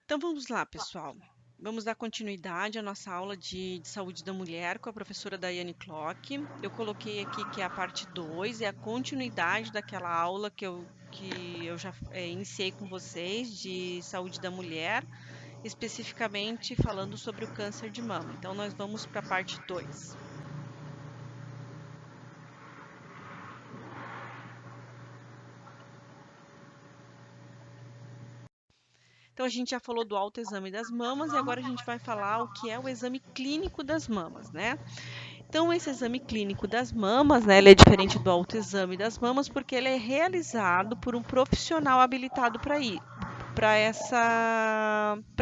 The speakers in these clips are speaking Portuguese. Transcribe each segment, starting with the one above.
Então vamos lá, pessoal. Vamos dar continuidade à nossa aula de saúde da mulher com a professora Daiane Klock. Eu coloquei aqui que é a parte 2, é a continuidade daquela aula que eu já iniciei com vocês de saúde da mulher, especificamente falando sobre o câncer de mama. Então nós vamos para a parte 2. Então a gente já falou do autoexame das mamas e agora a gente vai falar o que é o exame clínico das mamas, né? Então, esse exame clínico das mamas, né, ele é diferente do autoexame das mamas porque ele é realizado por um profissional habilitado para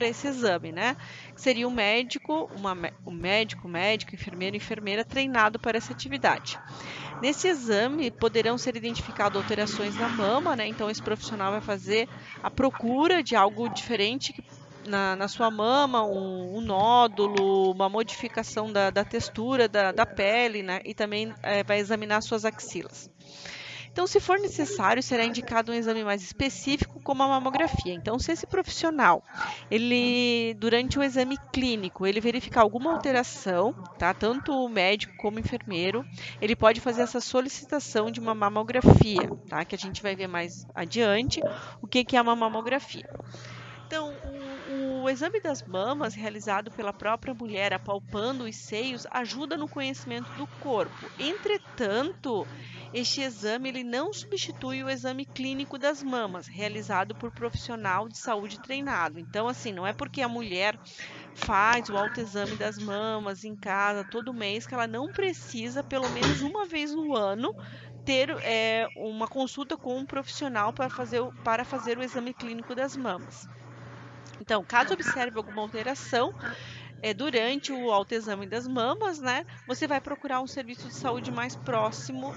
esse exame, né? Que seria um médico, médico, enfermeiro, enfermeira treinado para essa atividade. Nesse exame poderão ser identificadas alterações na mama, né? Então, esse profissional vai fazer a procura de algo diferente na sua mama, um nódulo, uma modificação da textura da pele, né? E também vai examinar suas axilas. Então, se for necessário, será indicado um exame mais específico, como a mamografia. Então, se esse profissional, durante o exame clínico, ele verificar alguma alteração, tá? Tanto o médico como o enfermeiro, ele pode fazer essa solicitação de uma mamografia, tá? Que a gente vai ver mais adiante o que é uma mamografia. Então, o exame das mamas, realizado pela própria mulher apalpando os seios, ajuda no conhecimento do corpo. Entretanto, este exame ele não substitui o exame clínico das mamas, realizado por profissional de saúde treinado. Então, assim, não é porque a mulher faz o autoexame das mamas em casa todo mês que ela não precisa, pelo menos uma vez no ano, ter uma consulta com um profissional para fazer o exame clínico das mamas. Então, caso observe alguma alteração durante o autoexame das mamas, né, você vai procurar um serviço de saúde mais próximo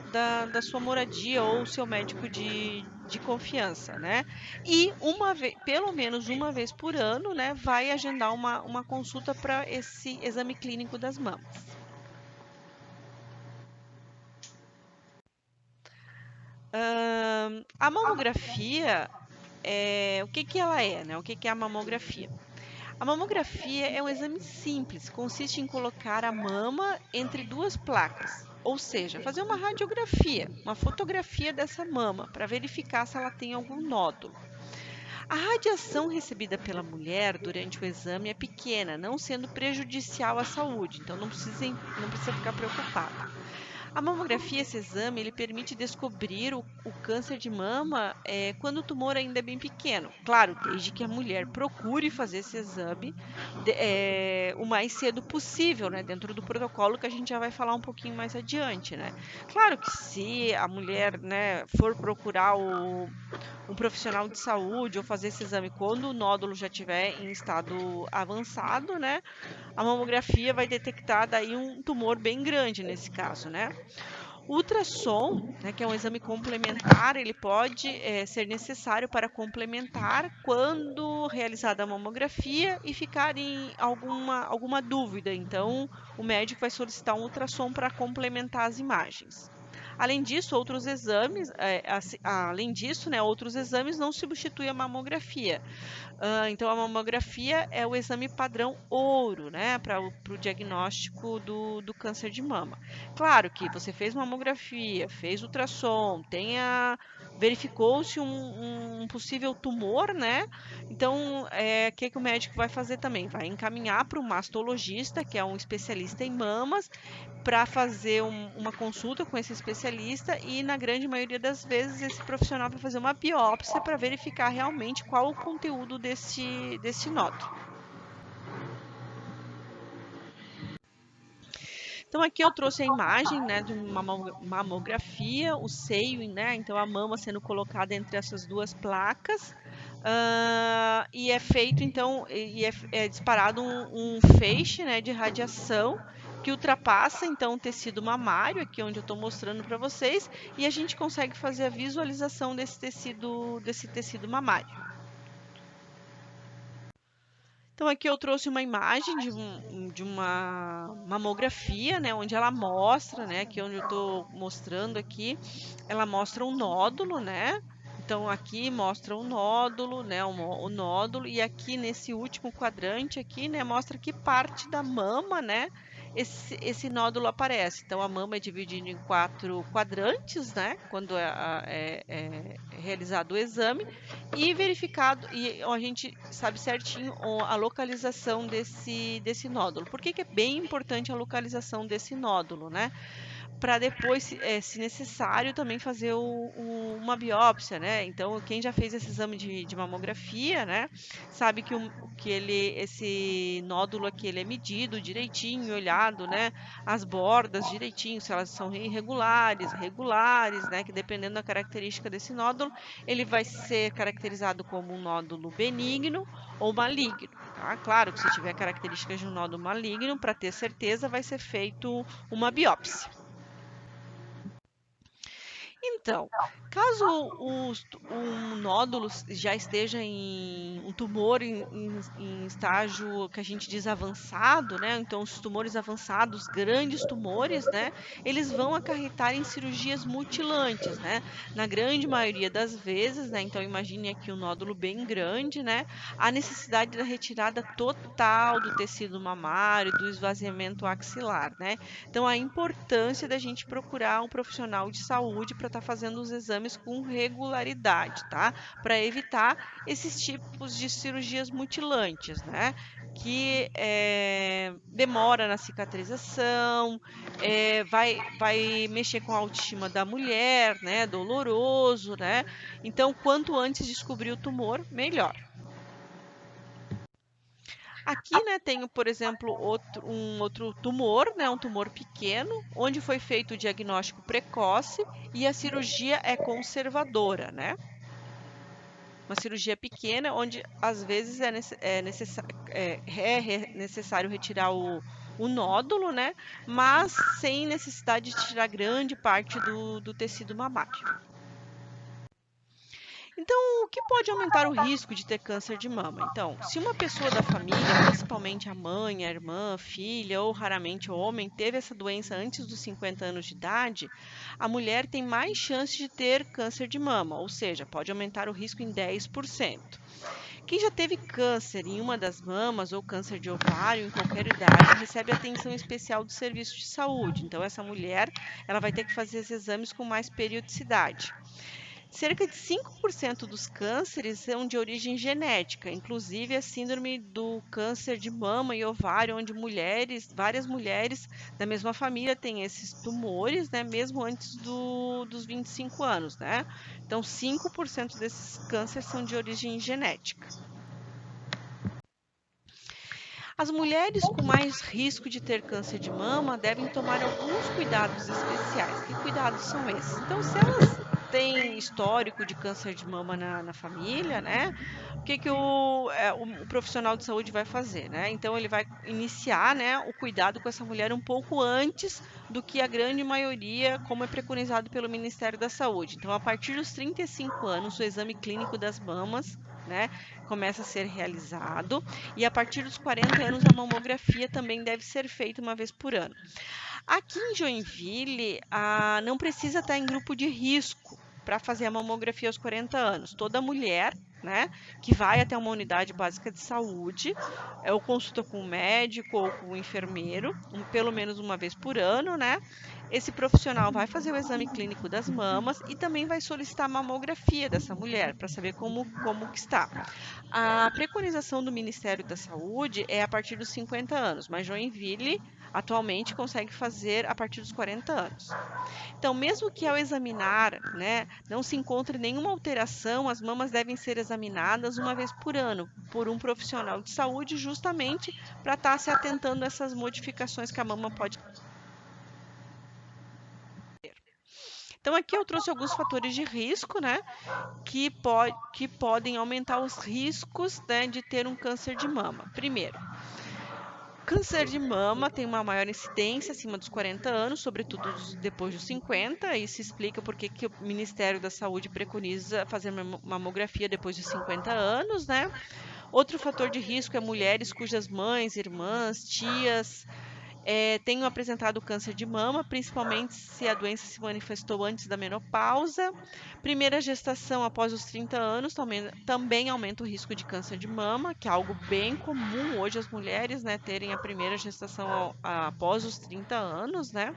da sua moradia ou seu médico de confiança, né? E pelo menos uma vez por ano, né, vai agendar uma consulta para esse exame clínico das mamas. A mamografia, o que que ela é, né? O que que é a mamografia? A mamografia é um exame simples, consiste em colocar a mama entre duas placas, ou seja, fazer uma radiografia, uma fotografia dessa mama, para verificar se ela tem algum nódulo. A radiação recebida pela mulher durante o exame é pequena, não sendo prejudicial à saúde, então não precisa ficar preocupada. A mamografia, esse exame, ele permite descobrir o câncer de mama quando o tumor ainda é bem pequeno. Claro, desde que a mulher procure fazer esse exame o mais cedo possível, né? Dentro do protocolo que a gente já vai falar um pouquinho mais adiante, né? Claro que se a mulher, né, for procurar um profissional de saúde ou fazer esse exame quando o nódulo já estiver em estado avançado, né? A mamografia vai detectar daí um tumor bem grande nesse caso, né? O ultrassom, né, que é um exame complementar, ele pode ser necessário para complementar quando realizada a mamografia e ficar em alguma dúvida. Então, o médico vai solicitar um ultrassom para complementar as imagens. Além disso, além disso, né, outros exames não substituem a mamografia. Então, a mamografia é o exame padrão ouro, né, para o diagnóstico do câncer de mama. Claro que você fez mamografia, fez ultrassom, verificou-se um possível tumor, né? Então, o que o médico vai fazer também? Vai encaminhar para o mastologista, que é um especialista em mamas, para fazer uma consulta com esse especialista e, na grande maioria das vezes, esse profissional vai fazer uma biópsia para verificar realmente qual o conteúdo desse nódulo. Então, aqui eu trouxe a imagem, né, de uma mamografia, o seio, né, então a mama sendo colocada entre essas duas placas, e é feito, então, é disparado um feixe, né, de radiação que ultrapassa, então, o tecido mamário, aqui onde eu estou mostrando para vocês, e a gente consegue fazer a visualização desse tecido mamário. Então, aqui eu trouxe uma imagem de uma mamografia, né, onde ela mostra, né, aqui onde eu estou mostrando aqui, ela mostra um nódulo, né, Então aqui mostra o nódulo, né, o nódulo, e aqui nesse último quadrante aqui, né, mostra que parte da mama, né, esse nódulo aparece. Então a mama é dividida em 4 quadrantes, né, quando é realizado o exame e verificado, e a gente sabe certinho a localização desse nódulo. Por que que é bem importante a localização desse nódulo, né? Para depois, se necessário, também fazer uma biópsia, né? Então, quem já fez esse exame de mamografia, né, sabe esse nódulo aqui ele é medido direitinho, olhado, né, as bordas direitinho, se elas são irregulares, regulares, né, que dependendo da característica desse nódulo, ele vai ser caracterizado como um nódulo benigno ou maligno, tá? Claro que se tiver características de um nódulo maligno, para ter certeza, vai ser feito uma biópsia. Então, caso um nódulo já esteja em um tumor em estágio que a gente diz avançado, né? Então, os tumores avançados, grandes tumores, né? Eles vão acarretar em cirurgias mutilantes, né? Na grande maioria das vezes, né? Então, imagine aqui um nódulo bem grande, né? A necessidade da retirada total do tecido mamário, do esvaziamento axilar, né? Então, a importância da gente procurar um profissional de saúde para estar fazendo os exames com regularidade, tá? Para evitar esses tipos de cirurgias mutilantes, né? Que demora na cicatrização, vai mexer com a autoestima da mulher, né? Doloroso, né? Então, quanto antes descobrir o tumor, melhor. Aqui, né, tenho, por exemplo, um outro tumor, né, um tumor pequeno, onde foi feito o diagnóstico precoce e a cirurgia é conservadora, né? Uma cirurgia pequena, onde às vezes necessário retirar o nódulo, né? Mas sem necessidade de tirar grande parte do tecido mamário. Então, o que pode aumentar o risco de ter câncer de mama? Então, se uma pessoa da família, principalmente a mãe, a irmã, a filha ou raramente o homem, teve essa doença antes dos 50 anos de idade, a mulher tem mais chance de ter câncer de mama, ou seja, pode aumentar o risco em 10%. Quem já teve câncer em uma das mamas ou câncer de ovário em qualquer idade recebe atenção especial do serviço de saúde. Então, essa mulher, ela vai ter que fazer esses exames com mais periodicidade. Cerca de 5% dos cânceres são de origem genética, inclusive a síndrome do câncer de mama e ovário, onde várias mulheres da mesma família têm esses tumores, né, mesmo antes dos 25 anos, né? Então, 5% desses cânceres são de origem genética. As mulheres com mais risco de ter câncer de mama devem tomar alguns cuidados especiais. Que cuidados são esses? Então, se elas têm histórico de câncer de mama na família, né? O que que o profissional de saúde vai fazer, né? Então, ele vai iniciar, né, o cuidado com essa mulher um pouco antes do que a grande maioria, como é preconizado pelo Ministério da Saúde. Então, a partir dos 35 anos, o exame clínico das mamas, né, começa a ser realizado e a partir dos 40 anos a mamografia também deve ser feita uma vez por ano. Aqui em Joinville, não precisa estar em grupo de risco para fazer a mamografia aos 40 anos. Toda mulher, né, que vai até uma unidade básica de saúde, ou consulta com o médico ou com o enfermeiro, pelo menos uma vez por ano, né? Esse profissional vai fazer o exame clínico das mamas e também vai solicitar a mamografia dessa mulher para saber como que está. A preconização do Ministério da Saúde é a partir dos 50 anos, mas Joinville atualmente consegue fazer a partir dos 40 anos. Então, mesmo que ao examinar, né, não se encontre nenhuma alteração, as mamas devem ser examinadas uma vez por ano por um profissional de saúde, justamente para estar se atentando a essas modificações que a mama pode ter. Então, aqui eu trouxe alguns fatores de risco, né, que podem aumentar os riscos, né, de ter um câncer de mama. Primeiro, câncer de mama tem uma maior incidência acima dos 40 anos, sobretudo depois dos 50. Isso explica por que o Ministério da Saúde preconiza fazer mamografia depois dos 50 anos, né? Outro fator de risco é mulheres cujas mães, irmãs, tias tenham apresentado câncer de mama, principalmente se a doença se manifestou antes da menopausa. Primeira gestação após os 30 anos também aumenta o risco de câncer de mama, que é algo bem comum hoje as mulheres, né, terem a primeira gestação após os 30 anos, né?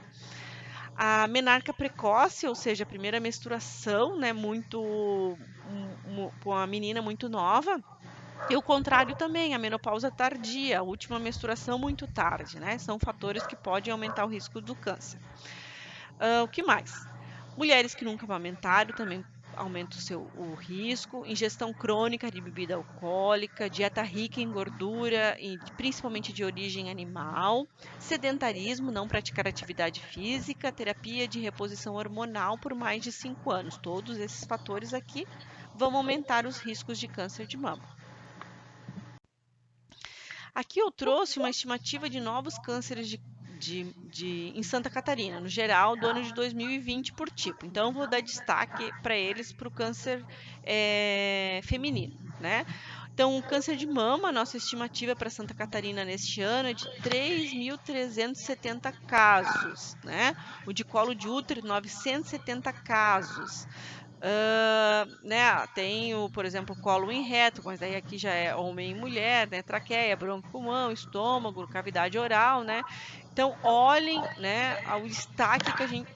A menarca precoce, ou seja, a primeira menstruação, né, com a menina muito nova. E o contrário também, a menopausa tardia, a última menstruação muito tarde, né? São fatores que podem aumentar o risco do câncer. O que mais? Mulheres que nunca amamentaram também aumenta o risco. Ingestão crônica de bebida alcoólica, dieta rica em gordura, e principalmente de origem animal. Sedentarismo, não praticar atividade física. Terapia de reposição hormonal por mais de 5 anos. Todos esses fatores aqui vão aumentar os riscos de câncer de mama. Aqui eu trouxe uma estimativa de novos cânceres em Santa Catarina, no geral, do ano de 2020 por tipo. Então, eu vou dar destaque para eles para o câncer feminino, né? Então, o câncer de mama, nossa estimativa para Santa Catarina neste ano é de 3.370 casos, né? O de colo de útero, 970 casos. Né, tem por exemplo, colo em reto, mas daí aqui já é homem e mulher, né? Traqueia, bronco-pulmão, estômago, cavidade oral, né? Então, olhem, né, ao destaque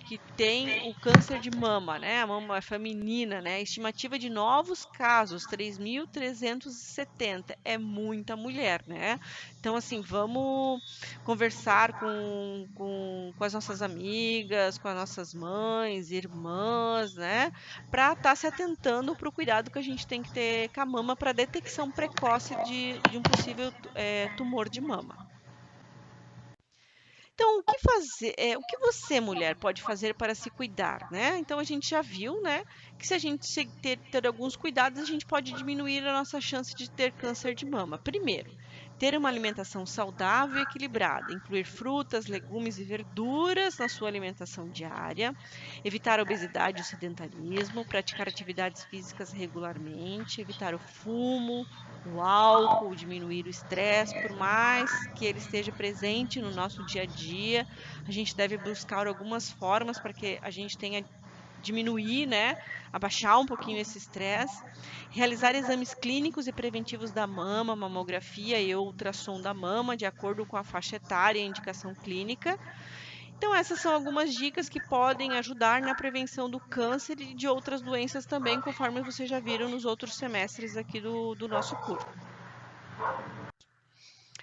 que tem o câncer de mama, né? A mama feminina, né? Estimativa de novos casos, 3.370. É muita mulher, né? Então, assim, vamos conversar com as nossas amigas, com as nossas mães, irmãs, né? Para estar se atentando para o cuidado que a gente tem que ter com a mama para detecção precoce de um possível tumor de mama. Então, o que fazer, o que você, mulher, pode fazer para se cuidar, né? Então, a gente já viu, né, que se a gente ter alguns cuidados, a gente pode diminuir a nossa chance de ter câncer de mama. Primeiro, ter uma alimentação saudável e equilibrada, incluir frutas, legumes e verduras na sua alimentação diária, evitar a obesidade e o sedentarismo, praticar atividades físicas regularmente, evitar o fumo, o álcool, diminuir o estresse, por mais que ele esteja presente no nosso dia a dia, a gente deve buscar algumas formas para que a gente tenha diminuir, né, abaixar um pouquinho esse estresse, realizar exames clínicos e preventivos da mama, mamografia e ultrassom da mama, de acordo com a faixa etária e a indicação clínica. Então, essas são algumas dicas que podem ajudar na prevenção do câncer e de outras doenças também, conforme vocês já viram nos outros semestres aqui do nosso curso.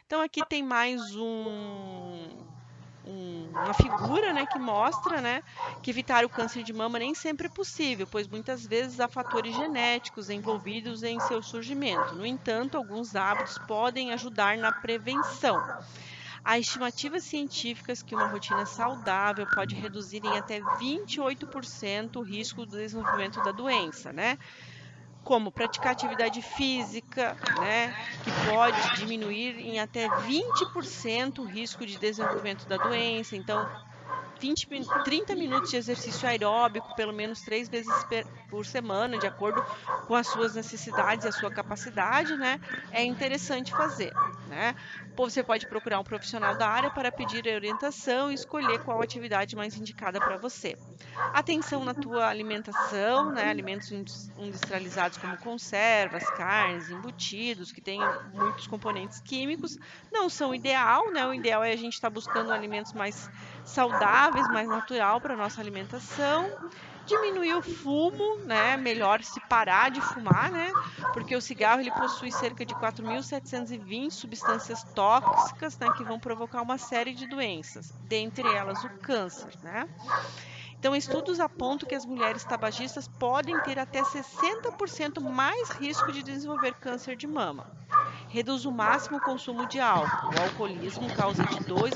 Então, aqui tem mais uma figura, né, que mostra, né, que evitar o câncer de mama nem sempre é possível, pois muitas vezes há fatores genéticos envolvidos em seu surgimento. No entanto, alguns hábitos podem ajudar na prevenção. Há estimativas científicas que uma rotina saudável pode reduzir em até 28% o risco do desenvolvimento da doença, né? Como praticar atividade física, né, que pode diminuir em até 20% o risco de desenvolvimento da doença. Então, 30 minutos de exercício aeróbico, pelo menos 3 vezes por semana, de acordo com as suas necessidades e a sua capacidade, né? É interessante fazer, né? Você pode procurar um profissional da área para pedir orientação e escolher qual atividade mais indicada para você. Atenção na tua alimentação, né? Alimentos industrializados como conservas, carnes, embutidos, que têm muitos componentes químicos, não são o ideal, né? O ideal é a gente estar buscando alimentos mais saudáveis, mais natural para nossa alimentação. Diminuir o fumo, né? Melhor se parar de fumar, né? Porque o cigarro ele possui cerca de 4.720 substâncias tóxicas, né? Que vão provocar uma série de doenças, dentre elas o câncer, né? Então, estudos apontam que as mulheres tabagistas podem ter até 60% mais risco de desenvolver câncer de mama. Reduz o máximo o consumo de álcool. O alcoolismo causa de 2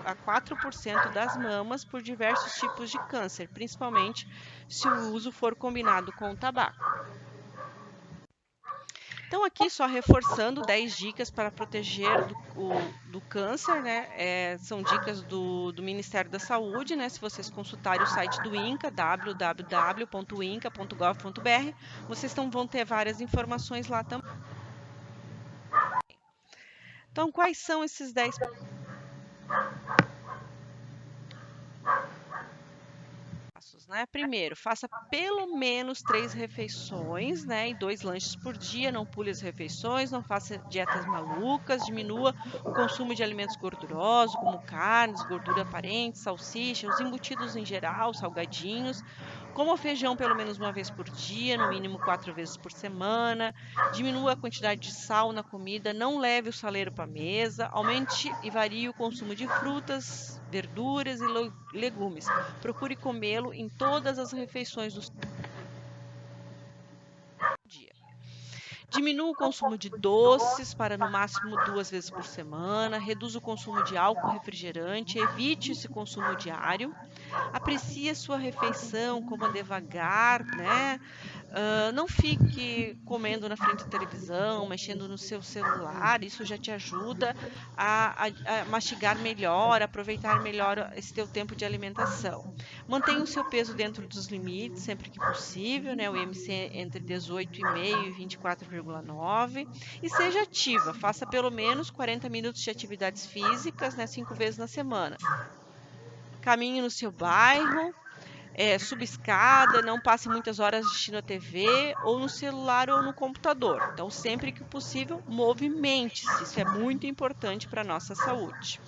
a 4% das mamas por diversos tipos de câncer, principalmente se o uso for combinado com o tabaco. Então, aqui só reforçando 10 dicas para proteger do câncer, né? São dicas do Ministério da Saúde, né? Se vocês consultarem o site do INCA, www.inca.gov.br, vocês vão ter várias informações lá também. Então, quais são esses 10 Né? Primeiro, faça pelo menos 3 refeições, né? E 2 lanches por dia. Não pule as refeições, não faça dietas malucas. Diminua o consumo de alimentos gordurosos, como carnes, gordura aparente, salsicha, os embutidos em geral, salgadinhos. Coma feijão pelo menos uma vez por dia, no mínimo 4 vezes por semana. Diminua a quantidade de sal na comida. Não leve o saleiro para a mesa. Aumente e varie o consumo de frutas, verduras e legumes. Procure comê-lo em todas as refeições do dia. Diminua o consumo de doces para no máximo 2 vezes por semana. Reduza o consumo de álcool refrigerante. Evite esse consumo diário. Aprecie a sua refeição, coma devagar, né? Não fique comendo na frente da televisão, mexendo no seu celular, isso já te ajuda a mastigar melhor, aproveitar melhor esse teu tempo de alimentação. Mantenha o seu peso dentro dos limites, sempre que possível, né? O IMC entre 18,5 e 24,9 e seja ativa, faça pelo menos 40 minutos de atividades físicas, né? 5 vezes na semana. Caminhe no seu bairro, suba escada, não passe muitas horas assistindo a TV ou no celular ou no computador. Então, sempre que possível, movimente-se. Isso é muito importante para a nossa saúde.